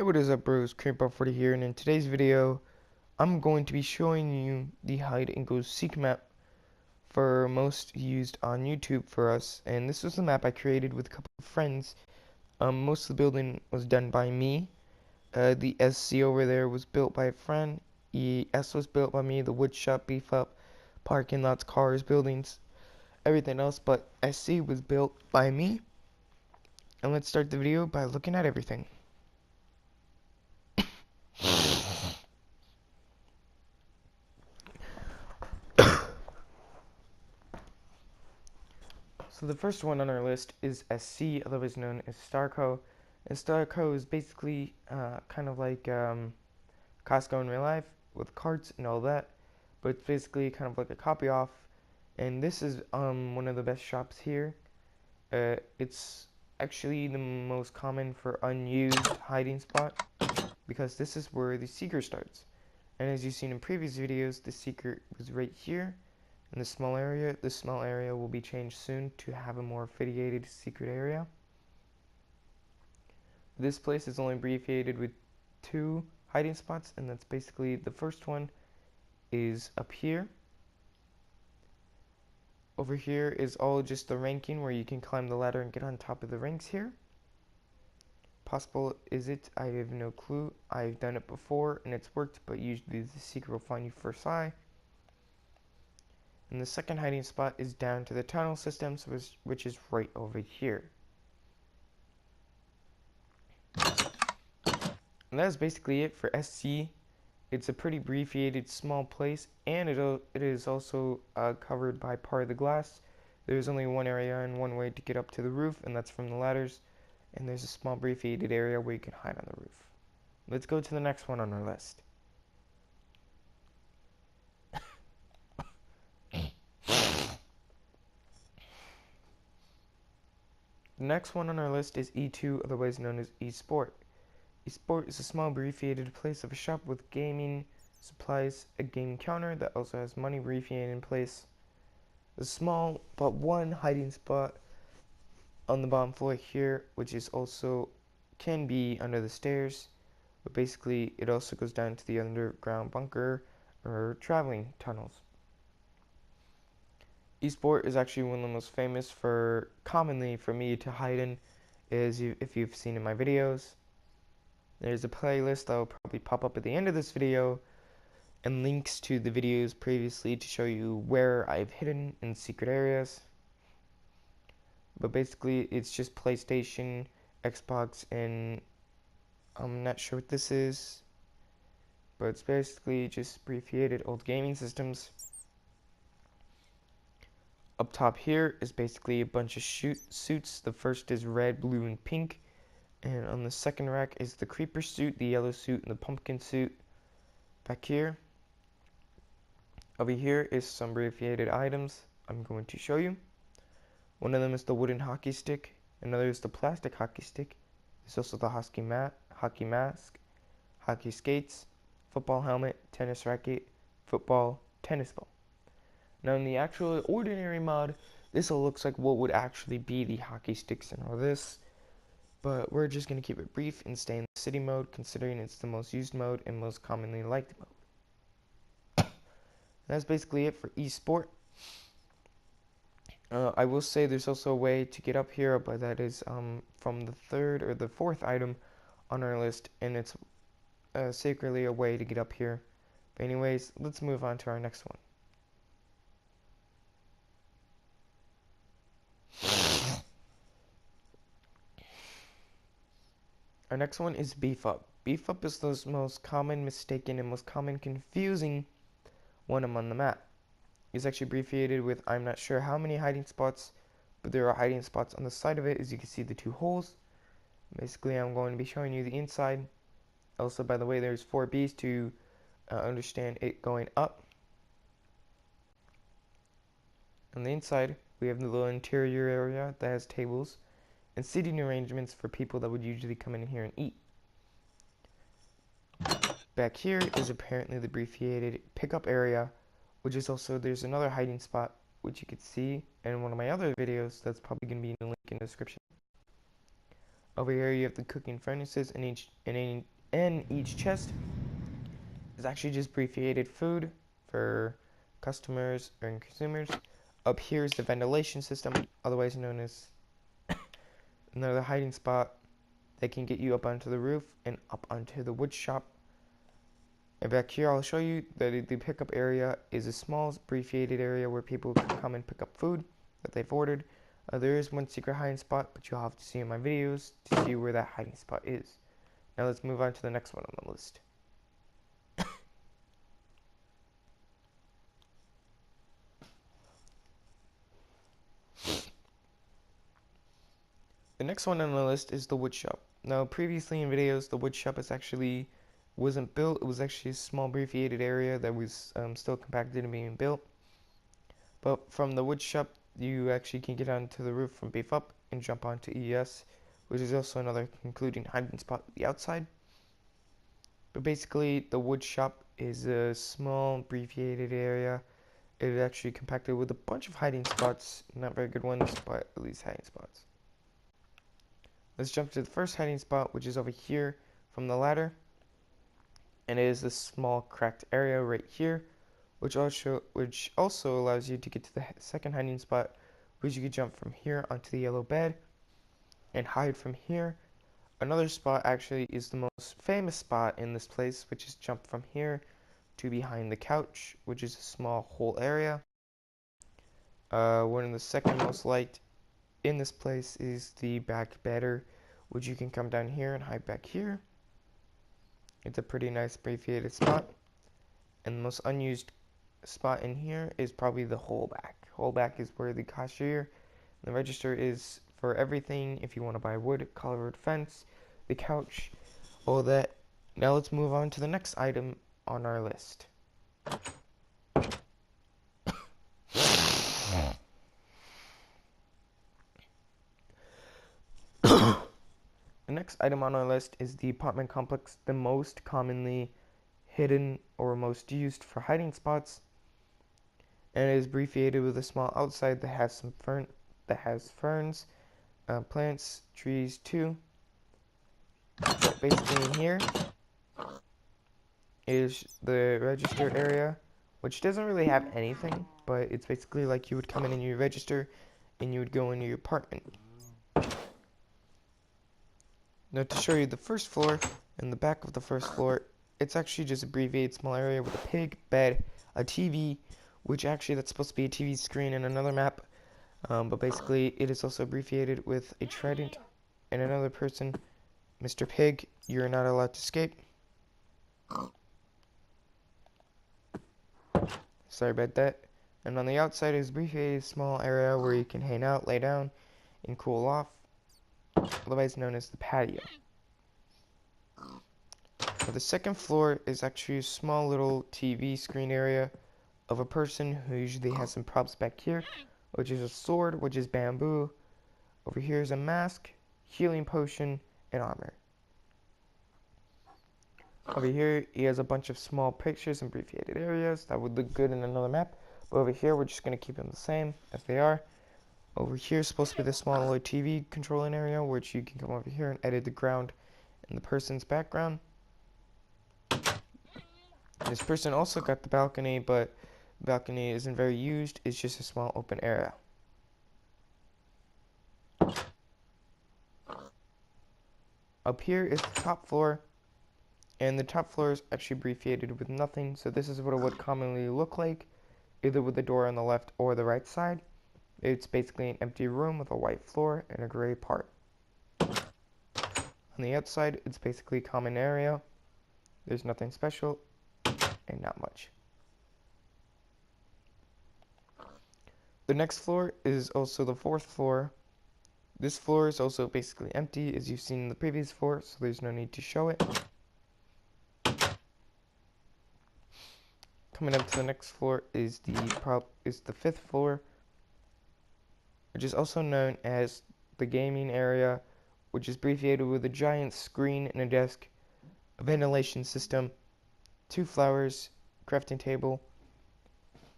Hey, what is up, bros? Creeper40 here, and in today's video, I'm going to be showing you the hide and go seek map for most used on YouTube for us. And this was the map I created with a couple of friends. Most of the building was done by me. The SC over there was built by a friend. ES was built by me. The wood shop, beef up, parking lots, cars, buildings, everything else but SC was built by me. And let's start the video by looking at everything. So the first one on our list is SC, otherwise known as Starco. And Starco is basically kind of like Costco in real life with carts and all that, but it's basically kind of like a copy off. And this is one of the best shops here. It's actually the most common for unused hiding spot because this is where the secret starts. And as you've seen in previous videos, the secret was right here. In the small area will be changed soon to have a more affiliated secret area. This place is only abbreviated with 2 hiding spots, and that's basically the first one is up here. Over here is all just the ranking where you can climb the ladder and get on top of the ranks here. Possible is it? I have no clue. I've done it before and it's worked, but usually the secret will find you first eye. And the second hiding spot is down to the tunnel systems, which is right over here. And that's basically it for SC. It's a pretty abbreviated small place, and it is also covered by part of the glass. There's only one area and one way to get up to the roof, and that's from the ladders. And there's a small abbreviated area where you can hide on the roof. Let's go to the next one on our list. The next one on our list is E2, otherwise known as ESport. ESport is a small abbreviated place of a shop with gaming supplies, a game counter that also has money abbreviated in place. The small but one hiding spot on the bottom floor here, which is also can be under the stairs, but basically it also goes down to the underground bunker or traveling tunnels. ESport is actually one of the most famous for commonly for me to hide in, if you've seen in my videos. There's a playlist that will probably pop up at the end of this video and links to the videos previously to show you where I've hidden in secret areas. But basically it's just PlayStation, Xbox, and I'm not sure what this is, but it's basically just abbreviated old gaming systems. Up top here is basically a bunch of suits. The first is red, blue, and pink. And on the second rack is the creeper suit, the yellow suit, and the pumpkin suit. Back here. Over here is some abbreviated items I'm going to show you. One of them is the wooden hockey stick. Another is the plastic hockey stick. There's also the hockey mask, hockey skates, football helmet, tennis racket, football, tennis ball. Now in the actual ordinary mod, this all looks like what would actually be the hockey sticks and all this. But we're just going to keep it brief and stay in the city mode, considering it's the most used mode and most commonly liked mode. That's basically it for ESport. I will say there's also a way to get up here, but that is from the third or the fourth item on our list, and it's secretly a way to get up here. But anyways, let's move on to our next one. Our next one is beef up. Beef up is the most common mistaken and most common confusing one among the map. It's actually abbreviated with I'm not sure how many hiding spots, but there are hiding spots on the side of it. As you can see, the 2 holes. Basically, I'm going to be showing you the inside. Also, by the way, there's 4 B's to understand it going up. On the inside, we have the little interior area that has tables and seating arrangements for people that would usually come in here and eat. Back here is apparently the abbreviated pickup area, which is also, there's another hiding spot which you could see in one of my other videos that's probably going to be in the link in the description. Over here you have the cooking furnaces, and each chest is actually just abbreviated food for customers or consumers. Up here is the ventilation system, otherwise known as another hiding spot that can get you up onto the roof and up onto the wood shop. And back here I'll show you that the pickup area is a small abbreviated area where people can come and pick up food that they've ordered. There is one secret hiding spot, but you'll have to see in my videos to see where that hiding spot is. Now let's move on to the next one on the list. The next one on the list is the wood shop. Now previously in videos the wood shop wasn't built. It was actually a small abbreviated area that was still compacted and being built. But from the wood shop you actually can get onto the roof from beef up and jump onto ES, which is also another concluding hiding spot at the outside. But basically the wood shop is a small abbreviated area. It is actually compacted with a bunch of hiding spots, not very good ones, but at least hiding spots. Let's jump to the first hiding spot, which is over here from the ladder, and it is this small cracked area right here, which also allows you to get to the second hiding spot, which you can jump from here onto the yellow bed and hide from here. Another spot actually is the most famous spot in this place, which is jump from here to behind the couch, which is a small hole area. One of the second most liked in this place is the back bedder, which you can come down here and hide back here. It's a pretty nice abbreviated spot. And the most unused spot in here is probably the holeback. Holeback is where the cashier and the register is for everything. If you want to buy wood, colored fence, the couch, all that. Now let's move on to the next item on our list. The next item on our list is the apartment complex, the most commonly hidden or most used for hiding spots, and it is abbreviated with a small outside that has ferns, plants, trees too. Basically in here is the register area, which doesn't really have anything, but it's basically like you would come in and you register and you would go into your apartment. Now to show you the first floor and the back of the first floor, it's actually just abbreviated small area with a pig, bed, a TV, which actually that's supposed to be a TV screen and another map, but basically it is also abbreviated with a trident and another person. Mr. Pig, you're not allowed to escape. Sorry about that. And on the outside is abbreviated small area where you can hang out, lay down, and cool off, otherwise known as the patio. Now the second floor is actually a small little TV screen area of a person who usually has some props back here, which is a sword, which is bamboo. Over here is a mask, healing potion, and armor. Over here he has a bunch of small pictures and abbreviated areas that would look good in another map, but over here we're just going to keep them the same as they are. Over here is supposed to be the small little TV controlling area, which you can come over here and edit the ground and the person's background. This person also got the balcony, but the balcony isn't very used. It's just a small open area. Up here is the top floor, and the top floor is actually abbreviated with nothing, so this is what it would commonly look like, either with the door on the left or the right side. It's basically an empty room with a white floor and a gray part. On the outside, it's basically a common area. There's nothing special and not much. The next floor is also the fourth floor. This floor is also basically empty, as you've seen in the previous floor, so there's no need to show it. Coming up to the next floor is the fifth floor, which is also known as the gaming area, which is abbreviated with a giant screen and a desk, a ventilation system, 2 flowers, crafting table,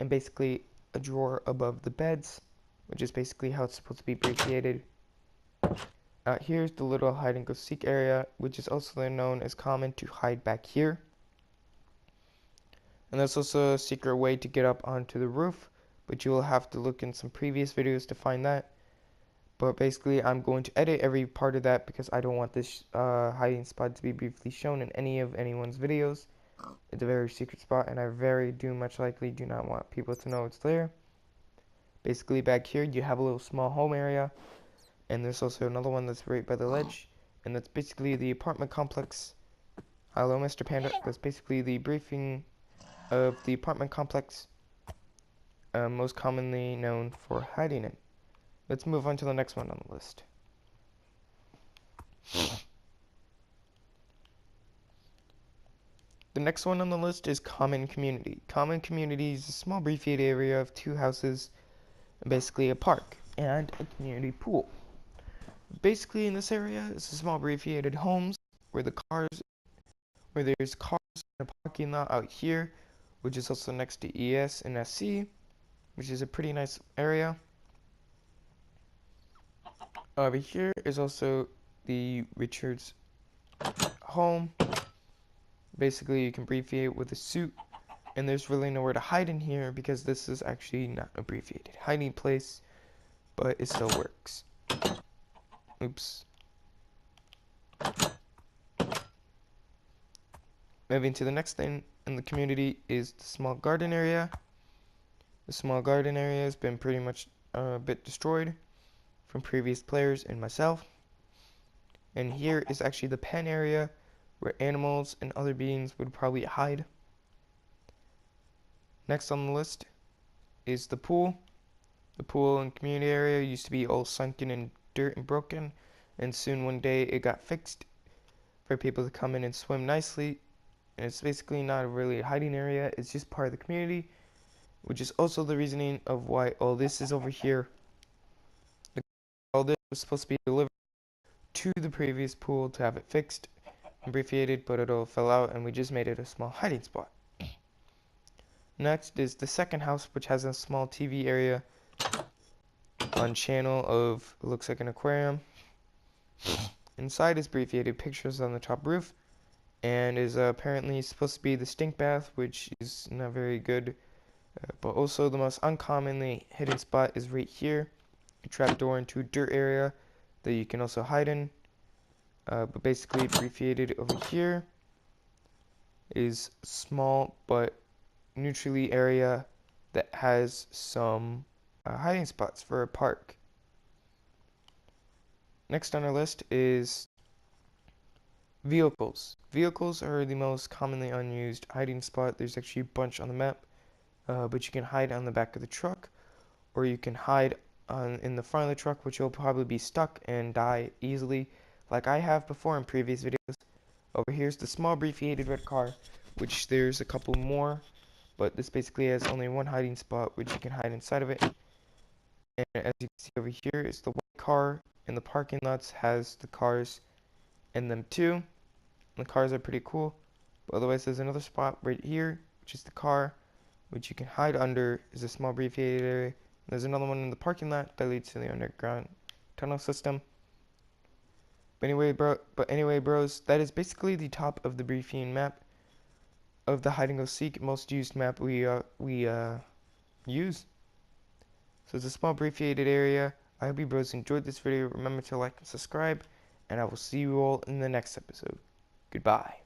and basically a drawer above the beds, which is basically how it's supposed to be abbreviated. Here's the little hide and go seek area, which is also known as common to hide back here. And there's also a secret way to get up onto the roof, but you will have to look in some previous videos to find that. But basically, I'm going to edit every part of that because I don't want this hiding spot to be briefly shown in any of anyone's videos. It's a very secret spot, and I much likely do not want people to know it's there. Basically, back here, you have a little small home area, and there's also another one that's right by the ledge, and that's basically the apartment complex. Hello, Mr. Panda. That's basically the briefing of the apartment complex, most commonly known for hiding in. Let's move on to the next one on the list. The next one on the list is Common Community. Common Community is a small abbreviated area of 2 houses, basically a park, and a community pool. Basically in this area is a small abbreviated homes where there's cars in a parking lot out here, which is also next to ES and SC, which is a pretty nice area. Over here is also the Richards home. Basically, you can abbreviate with a suit, and there's really nowhere to hide in here because this is actually not an abbreviated hiding place, but it still works. Oops. Moving to the next thing in the community is the small garden area. The small garden area has been pretty much a bit destroyed from previous players and myself. And here is actually the pen area where animals and other beings would probably hide. Next on the list is the pool. The pool and community area used to be all sunken in dirt and broken, and soon one day it got fixed for people to come in and swim nicely. And it's basically not really a hiding area, it's just part of the community, which is also the reasoning of why all this is over here. All this was supposed to be delivered to the previous pool to have it fixed and abbreviated, but it all fell out and we just made it a small hiding spot. Next is the second house, which has a small TV area on channel of, looks like an aquarium. Inside is abbreviated pictures on the top roof, and is apparently supposed to be the stink bath, which is not very good. But also the most uncommonly hidden spot is right here, a trapdoor into a dirt area that you can also hide in. But basically abbreviated over here is small but neutrally area that has some hiding spots for a park. Next on our list is vehicles. Vehicles are the most commonly unused hiding spot. There's actually a bunch on the map, but you can hide on the back of the truck, or you can hide in the front of the truck, which you'll probably be stuck and die easily, like I have before in previous videos. Over here's the small abbreviated red car, which there's a couple more, but this basically has only one hiding spot, which you can hide inside of it. And as you can see over here is the white car, and the parking lots has the cars in them too. And the cars are pretty cool. But otherwise there's another spot right here, which is the car, which you can hide under, is a small abbreviated area. And there's another one in the parking lot that leads to the underground tunnel system. But anyway, bros, that is basically the top of the briefing map of the hide and go seek, most used map we use. So it's a small abbreviated area. I hope you bros enjoyed this video. Remember to like and subscribe, and I will see you all in the next episode. Goodbye.